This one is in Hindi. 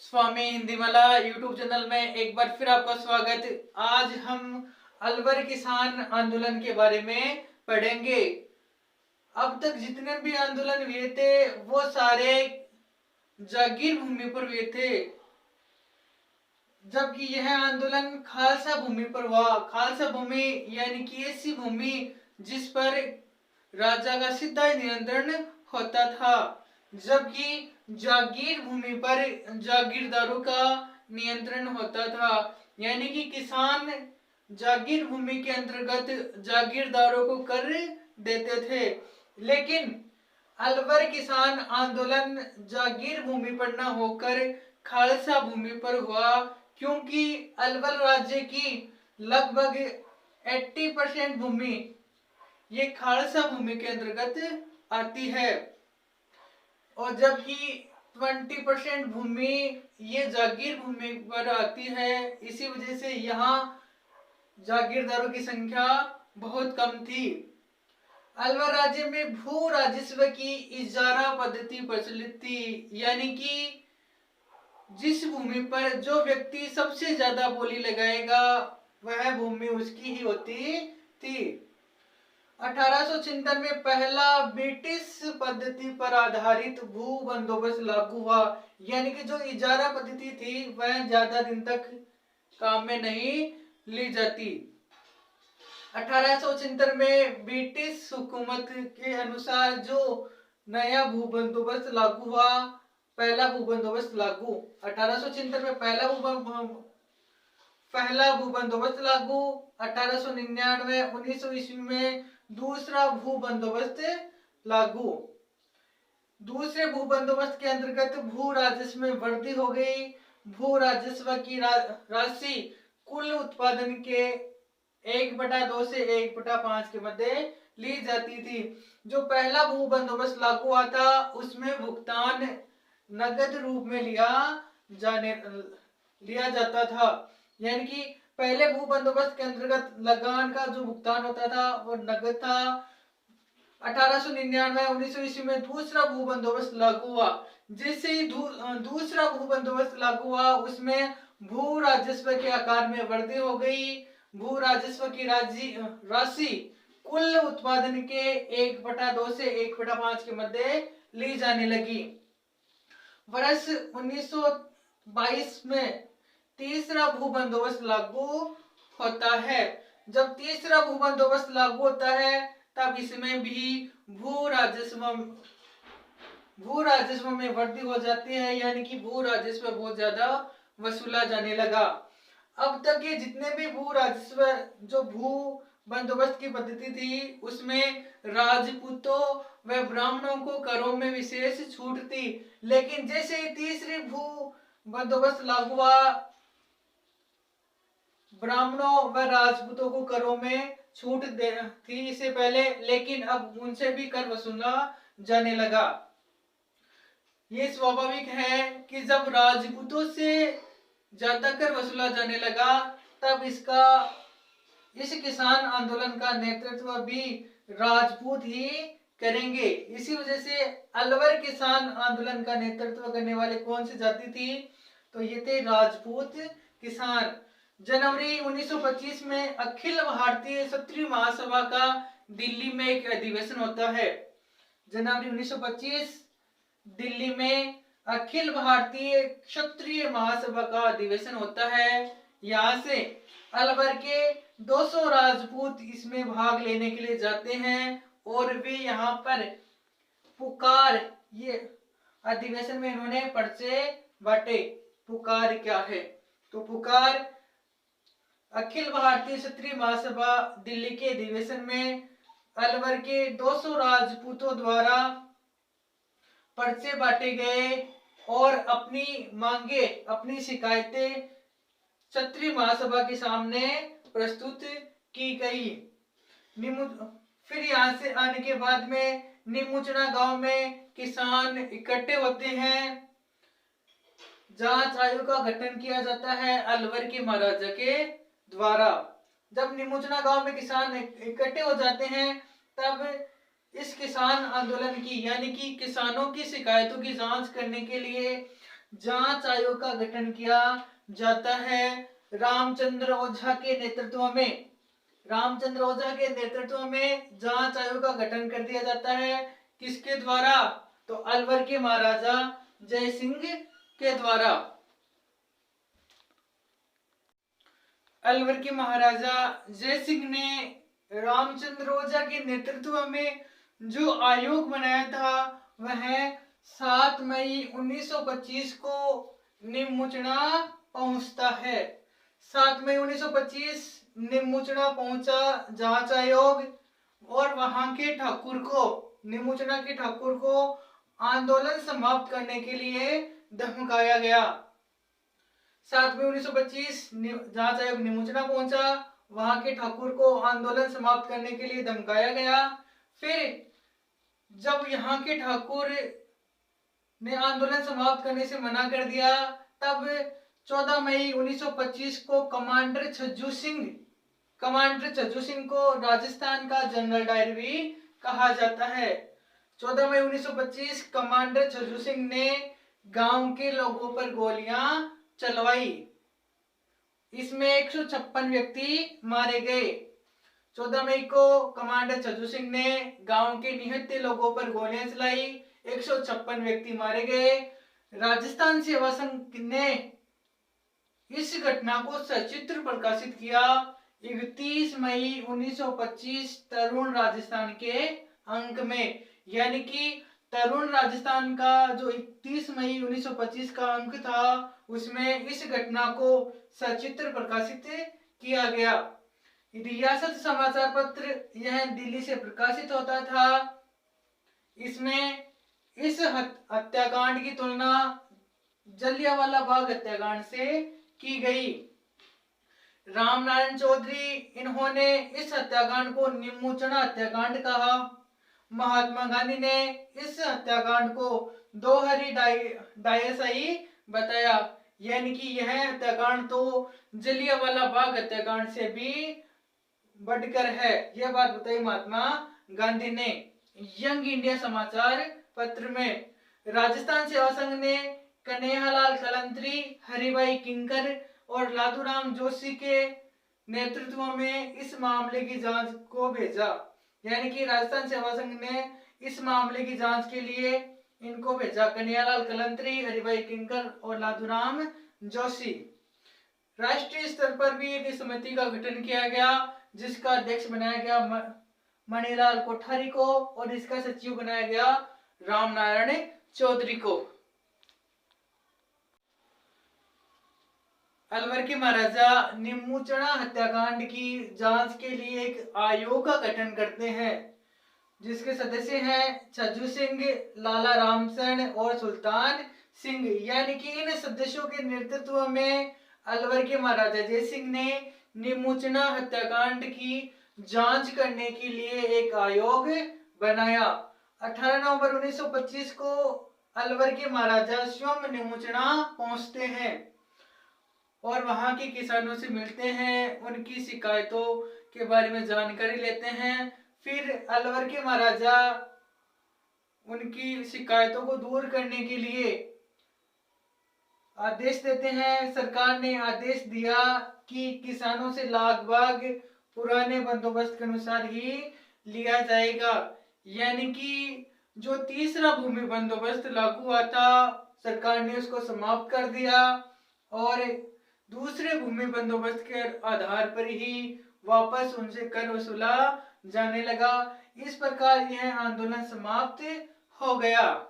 स्वामी हिंदीमाला यूट्यूब चैनल में एक बार फिर आपका स्वागत। आज हम अलवर किसान आंदोलन के बारे में पढ़ेंगे। अब तक जितने भी आंदोलन हुए थे वो सारे जागीर भूमि पर हुए थे, जबकि यह आंदोलन खालसा भूमि पर हुआ। खालसा भूमि यानी कि ऐसी भूमि जिस पर राजा का सीधा नियंत्रण होता था, जबकि जागीर भूमि पर जागीरदारों का नियंत्रण होता था। यानी कि किसान जागीर भूमि के अंतर्गत जागीरदारों को कर देते थे, लेकिन अलवर किसान आंदोलन जागीर भूमि पर न होकर खालसा भूमि पर हुआ, क्योंकि अलवर राज्य की लगभग 80% भूमि ये खालसा भूमि के अंतर्गत आती है, और जबकि 20% भूमि ये जागीर भूमि पर आती है। इसी वजह से यहाँ जागीरदारों की संख्या बहुत कम थी। अलवर राज्य में भू राजस्व की इजारा पद्धति प्रचलित थी, यानी कि जिस भूमि पर जो व्यक्ति सबसे ज्यादा बोली लगाएगा वह भूमि उसकी ही होती थी। 1876 में पहला ब्रिटिश पद्धति पर आधारित भू बंदोबस्त लागू हुआ, यानी कि जो इजारा पद्धति थी वह ज्यादा दिन तक काम में नहीं ली जाती। 1876 में ब्रिटिश हुकूमत के अनुसार जो नया भू बंदोबस्त लागू हुआ, पहला भू बंदोबस्त लागू 1876 में पहला भू बंदोबस्त लागू, 1899 1900 ईस्वी में दूसरा भू बंदोबस्त लागू। दूसरे भू बंदोबस्त के अंतर्गत भू राजस्व में वृद्धि हो गई। भू राजस्व की राशि कुल उत्पादन के 1/2 से 1/5 के मध्य ली जाती थी। जो पहला भू बंदोबस्त लागू हुआ था उसमें भुगतान नगद रूप में लिया जाता था, यानी कि पहले भू बंदोबस्त के अंतर्गत लगान का जो भुगतान होता था वो नगद था। 1899 1900 ईस्वी में दूसरा भू बंदोबस्त लागू हुआ। जैसे ही दूसरा भू बंदोबस्त लागू हुआ उसमें भू राजस्व के आकार में वृद्धि हो गई। भू राजस्व की राशि कुल उत्पादन के 1/2 से 1/5 के मध्य ली जाने लगी। वर्ष 1922 में तीसरा भू बंदोबस्त लागू होता है। जब तीसरा भू बंदोबस्त लागू होता है तब इसमें भी भू राजस्व में वृद्धि हो जाती है, यानी कि भू राजस्व बहुत ज्यादा वसूला जाने लगा। अब तक ये जितने भी भू राजस्व जो भू बंदोबस्त की पद्धति थी उसमें राजपूतों व ब्राह्मणों को करों में विशेष छूट थी, लेकिन जैसे ही तीसरी भू बंदोबस्त लागू हुआ ब्राह्मणों व राजपूतों को करों में छूट थी इससे पहले, लेकिन अब उनसे भी कर वसूला जाने लगा। ये स्वाभाविक है कि जब राजपूतों से ज्यादा कर वसूला जाने लगा तब इस किसान आंदोलन का नेतृत्व भी राजपूत ही करेंगे। इसी वजह से अलवर किसान आंदोलन का नेतृत्व करने वाले कौन सी जाति थी, तो ये थे राजपूत किसान। जनवरी 1925 में अखिल भारतीय क्षत्रिय महासभा का दिल्ली में एक अधिवेशन होता है। जनवरी 1925 दिल्ली में अखिल भारतीय क्षत्रिय महासभा का अधिवेशन होता है। यहाँ से अलवर के 200 राजपूत इसमें भाग लेने के लिए जाते हैं, और वे यहाँ पर पुकार, ये अधिवेशन में इन्होंने पर्चे बांटे। पुकार क्या है, तो पुकार अखिल भारतीय क्षत्रिय महासभा दिल्ली के अधिवेशन में अलवर के 200 राजपूतों द्वारा पर्चे बांटे गए और अपनी मांगे, अपनी शिकायतें क्षत्रिय महासभा के सामने प्रस्तुत की गई। फिर यहाँ से आने के बाद में निमुचना गांव में किसान इकट्ठे होते हैं। जांच आयोग का गठन किया जाता है अलवर के महाराजा के द्वारा। जब निमुचना गांव में किसान इकट्ठे हो जाते हैं तब इस किसान आंदोलन की, यानी कि किसानों की शिकायतों की जांच करने के लिए जांच आयोग का गठन किया जाता है रामचंद्र ओझा के नेतृत्व में। रामचंद्र ओझा के नेतृत्व में जांच आयोग का गठन कर दिया जाता है। किसके द्वारा? तो अलवर के महाराजा जय सिंह के द्वारा। अलवर के महाराजा जय सिंह ने रामचंद्र ओझा के नेतृत्व में जो आयोग बनाया था वह 7 मई 1925 को निमुचना पहुंचता है। 7 मई 1925 निमुचना पहुंचा जांच आयोग और वहां के ठाकुर को, निमुचना के ठाकुर को आंदोलन समाप्त करने के लिए धमकाया गया। 7 मई 1925 जांच आयोग निमुचना पहुंचा, वहां के ठाकुर को आंदोलन समाप्त करने के लिए धमकाया गया। फिर जब यहाँ के ठाकुर ने आंदोलन समाप्त करने से मना कर दिया, तब 14 मई 1925 को कमांडर छज्जू सिंह को राजस्थान का जनरल डायर भी कहा जाता है। 14 मई 1925 कमांडर छज्जू सिंह ने गांव के लोगों पर गोलियां चलवाई। इसमें 156 व्यक्ति मारे गए। 14 मई को कमांडर छज्जू सिंह ने गांव के निहत्थे लोगों पर गोलियां चलाई, 156 व्यक्ति मारे गए। राजस्थान सेवा संघ ने इस घटना को सचित्र प्रकाशित किया 31 मई 1925 तरुण राजस्थान के अंक में। यानी कि तरुण राजस्थान का जो 31 मई 1925 का अंक था उसमें इस घटना को सचित्र प्रकाशित किया गया। रियासत समाचार पत्र यह दिल्ली से प्रकाशित होता था। इसमें इस हत्याकांड की तुलना जलियांवाला बाग हत्याकांड से की गई। रामनारायण चौधरी, इन्होंने इस हत्याकांड को निमुचना हत्याकांड कहा। महात्मा गांधी ने इस हत्याकांड को दोहरी डायसाई बताया, यानी कि यह हत्याकांड तो जलियांवाला बाग हत्याकांड से भी बढ़कर है, यह बात बताई महात्मा गांधी ने। यंग इंडिया समाचार पत्र में राजस्थान सेवा संघ ने कन्हैयालाल कलंत्री, हरिभाई किंकर और लादूराम जोशी के नेतृत्व में इस मामले की जांच को भेजा। यानी कि राजस्थान सेवा संघ ने इस मामले की जांच के लिए इनको भेजा, कन्हैयालाल कलंत्री, हरिभाई किंकर और लादूराम जोशी। राष्ट्रीय स्तर पर भी एक समिति का गठन किया गया जिसका अध्यक्ष बनाया गया मणिलाल कोठारी को और इसका सचिव बनाया गया रामनारायण चौधरी को। अलवर के महाराजा निमुचना हत्याकांड की जांच के लिए एक आयोग का गठन करते हैं जिसके सदस्य हैं छज्जू सिंह, लाला रामसैन और सुल्तान सिंह। यानी कि इन सदस्यों के नेतृत्व में अलवर के महाराजा जय सिंह ने निमुचना हत्याकांड की जांच करने के लिए एक आयोग बनाया। 18 नवंबर 1925 को अलवर के महाराजा स्वयं निमुचना पहुंचते हैं और वहां के किसानों से मिलते हैं, उनकी शिकायतों के बारे में जानकारी लेते हैं। फिर अलवर के महाराजा उनकी शिकायतों को दूर करने के लिए आदेश देते हैं। सरकार ने आदेश दिया कि किसानों से लाग-बाग पुराने बंदोबस्त के अनुसार ही लिया जाएगा। यानी कि जो तीसरा भूमि बंदोबस्त लागू हुआ था सरकार ने उसको समाप्त कर दिया और दूसरे भूमि बंदोबस्त के आधार पर ही वापस उनसे कर वसूला जाने लगा। इस प्रकार यह आंदोलन समाप्त हो गया।